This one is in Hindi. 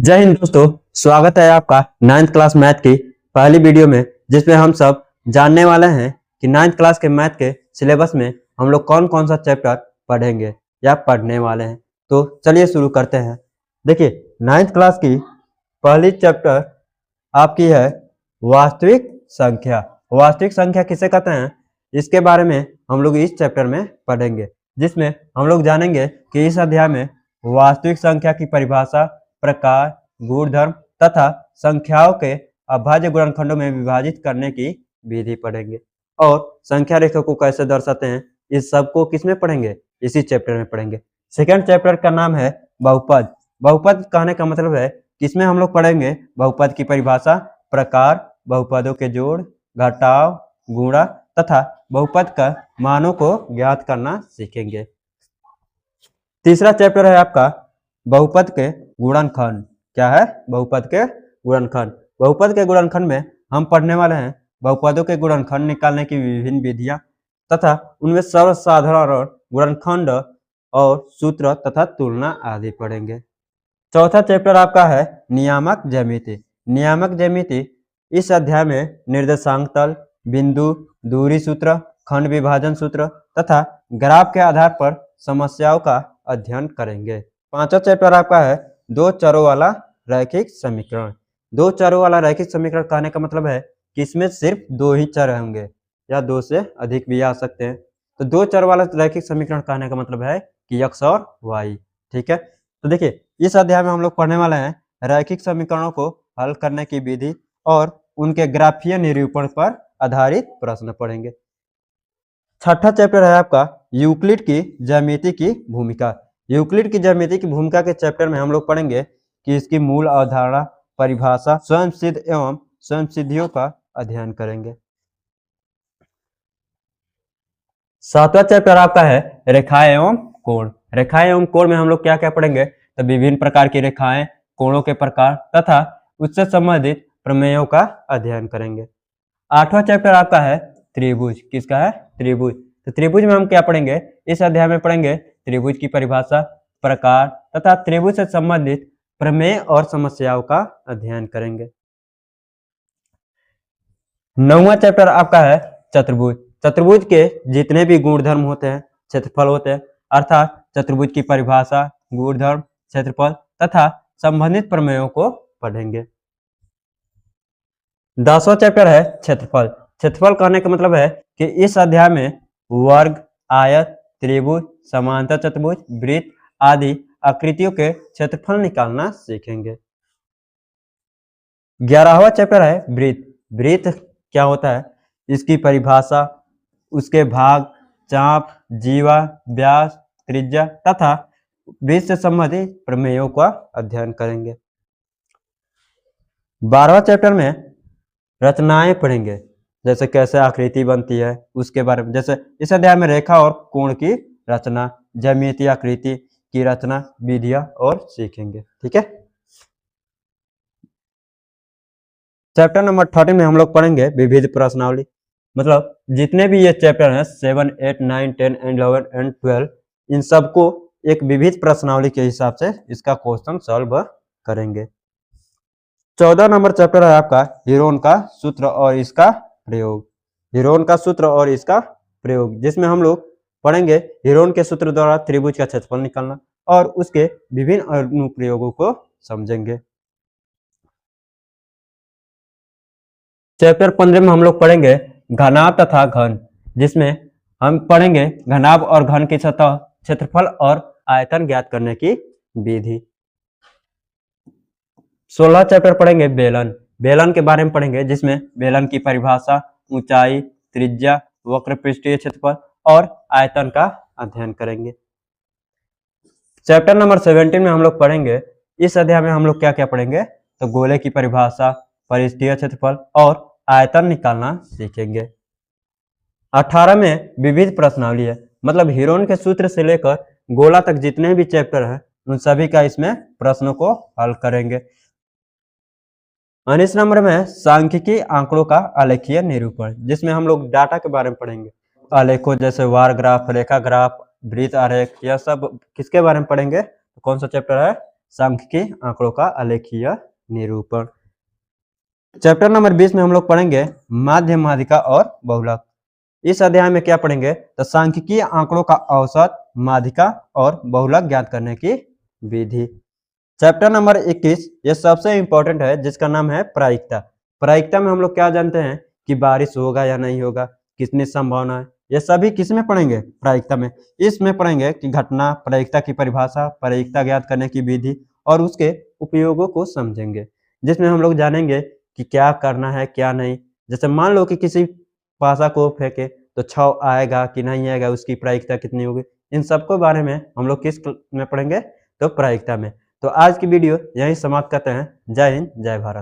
जय हिंद दोस्तों, स्वागत है आपका 9th क्लास मैथ की पहली वीडियो में, जिसमें हम सब जानने वाले हैं कि 9th क्लास के मैथ के सिलेबस में हम लोग कौन कौन सा चैप्टर पढ़ेंगे या पढ़ने वाले हैं। तो चलिए शुरू करते हैं। देखिए, 9th क्लास की पहली चैप्टर आपकी है वास्तविक संख्या। वास्तविक संख्या किसे कहते हैं, इसके बारे में हम लोग इस चैप्टर में पढ़ेंगे, जिसमें हम लोग जानेंगे कि इस अध्याय में वास्तविक संख्या की परिभाषा, प्रकार, गुणधर्म तथा संख्याओं के अभाज्य गुणनखंडों में विभाजित करने की विधि पढ़ेंगे। और संख्या रेखा को कैसे दर्शाते हैं, इस सब को किसमें पढ़ेंगे, इसी चैप्टर में पढ़ेंगे। सेकंड चैप्टर का नाम है बहुपद। बहुपद कहने का मतलब है कि इसमें हम लोग पढ़ेंगे बहुपद की परिभाषा, प्रकार, बहुपदों के जोड़, घटाव, गुणा तथा बहुपद का मानों को ज्ञात करना सीखेंगे। तीसरा चैप्टर है आपका बहुपद के गुणनखंड। क्या है? बहुपद के गुणनखंड। बहुपद के गुणनखंड में हम पढ़ने वाले हैं बहुपदों के गुणनखंड निकालने की विभिन्न विधियां तथा उनमें सर्वसाधारण गुणनखंड और सूत्र तथा तुलना आदि पढ़ेंगे। चौथा चैप्टर आपका है नियामक ज्यामिति। नियामक ज्यामिति इस अध्याय में निर्देशांक तल, बिंदु, दूरी सूत्र, खंड विभाजन सूत्र तथा ग्राफ के आधार पर समस्याओं का अध्ययन करेंगे। पांचवा चैप्टर आपका है दो चरों वाला रैखिक समीकरण। दो चरों वाला रैखिक समीकरण कहने का मतलब है कि इसमें सिर्फ दो ही चर होंगे या दो से अधिक भी आ सकते हैं। तो दो चर वाला रैखिक समीकरण कहने का मतलब है कि x और y। ठीक है, तो देखिए इस अध्याय में हम लोग पढ़ने वाले हैं रैखिक समीकरणों को हल करने की विधि और उनके ग्राफीय निरूपण पर आधारित प्रश्न पढ़ेंगे। छठा चैप्टर है आपका यूक्लिड की ज्यामिति की भूमिका। यूक्लिड की ज्यामिति की भूमिका के चैप्टर में हम लोग पढ़ेंगे कि इसकी मूल अवधारणा, परिभाषा, स्वयं सिद्ध एवं स्वयं सिद्धियों का अध्ययन करेंगे। सातवां चैप्टर आपका है रेखाएं एवं कोण। रेखाएं एवं कोण में हम लोग क्या क्या पढ़ेंगे, तो विभिन्न प्रकार की रेखाएं, कोणों के प्रकार तथा उससे संबंधित प्रमेयों का अध्ययन करेंगे। आठवां चैप्टर आपका है त्रिभुज। किसका है? त्रिभुज। तो त्रिभुज में हम क्या पढ़ेंगे, इस अध्याय में पढ़ेंगे त्रिभुज की परिभाषा, प्रकार तथा त्रिभुज से संबंधित प्रमेय और समस्याओं का अध्ययन करेंगे। नौवां चैप्टर आपका है चतुर्भुज। चतुर्भुज के जितने भी गुणधर्म होते हैं, क्षेत्रफल होते हैं, अर्थात चतुर्भुज की परिभाषा, गुणधर्म, क्षेत्रफल तथा संबंधित प्रमेयों को पढ़ेंगे। 10वां चैप्टर है क्षेत्रफल। क्षेत्रफल कहने का मतलब है कि इस अध्याय में वर्ग, आयत, त्रिभुज, समांतर चतुर्भुज, वृत्त आदि आकृतियों के क्षेत्रफल निकालना सीखेंगे। 11वां चैप्टर है वृत्त। वृत्त क्या होता है, इसकी परिभाषा, उसके भाग, चाप, जीवा, व्यास, त्रिज्या तथा वृत्त से संबंधित प्रमेयों का अध्ययन करेंगे। 12वां चैप्टर में रचनाएं पढ़ेंगे, जैसे कैसे आकृति बनती है उसके बारे में। जैसे इस अध्याय में रेखा और कोण की रचना, ज्यामितीय आकृति की रचना विधियां और सीखेंगे। ठीक है, चैप्टर नंबर 13 में हम लोग पढ़ेंगे विविध प्रश्नावली। मतलब जितने भी ये चैप्टर हैं 7, 8, 9, 10, 11 एंड 12, इन सबको एक विविध प्रश्नावली के हिसाब से इसका क्वेश्चन सॉल्व करेंगे। 14 नंबर चैप्टर है आपका हीरोन का सूत्र और इसका प्रयोग। हीरोन का सूत्र और इसका प्रयोग, जिसमें हम लोग पढ़ेंगे हीरोन के सूत्र द्वारा त्रिभुज का क्षेत्रफल निकालना और उसके विभिन्न अनुप्रयोगों को समझेंगे। चैप्टर 15 में हम लोग पढ़ेंगे घनाभ तथा घन, जिसमें हम पढ़ेंगे घनाभ और घन की सतह, क्षेत्रफल और आयतन ज्ञात करने की विधि। 16 चैप्टर पढ़ेंगे बेलन। बेलन के बारे में पढ़ेंगे, जिसमें बेलन की परिभाषा, ऊंचाई, त्रिज्या, वक्र पृष्ठीय क्षेत्रफल और आयतन का अध्ययन करेंगे। चैप्टर नंबर 17 में हम लोग पढ़ेंगे, इस अध्याय में हम लोग क्या क्या पढ़ेंगे, तो गोले की परिभाषा, परिष्ठीय क्षेत्रफल और आयतन निकालना सीखेंगे। 18 में विविध प्रश्नावली है, मतलब हीरोन के सूत्र से लेकर गोला तक जितने भी चैप्टर हैं उन सभी का इसमें प्रश्नों को हल करेंगे। 19 नंबर में सांख्यिकी आंकड़ों का आलेखीय निरूपण, जिसमें हम लोग डाटा के बारे में पढ़ेंगे। आलेखों जैसे वार ग्राफ, रेखा ग्राफ, वृत्त आरेख, यह सब किसके बारे में पढ़ेंगे, तो कौन सा चैप्टर है, सांख्यिकी आंकड़ों का आलेखीय निरूपण। चैप्टर नंबर 20 में हम लोग पढ़ेंगे माध्य, माध्यिका और बहुलक। इस अध्याय में क्या पढ़ेंगे तो सांख्यिकीय आंकड़ों का औसत, माध्यिका और बहुलक ज्ञात करने की विधि। चैप्टर नंबर 21 ये सबसे इंपॉर्टेंट है, जिसका नाम है प्रायिकता। प्रायिकता में हम लोग क्या जानते हैं कि बारिश होगा या नहीं होगा, कितनी संभावना है, ये सभी किस में पढ़ेंगे, प्रायिकता में। इसमें पढ़ेंगे कि घटना, प्रायिकता की परिभाषा, प्रायिकता ज्ञात करने की विधि और उसके उपयोगों को समझेंगे, जिसमें हम लोग जानेंगे कि क्या करना है क्या नहीं। जैसे मान लो कि किसी पासा को फेंके तो छव आएगा कि नहीं आएगा, उसकी प्रायिकता कितनी होगी, इन सबको बारे में हम लोग किस में पढ़ेंगे तो प्रायिकता में। तो आज की वीडियो यहीं समाप्त करते हैं। जय हिंद, जय भारत।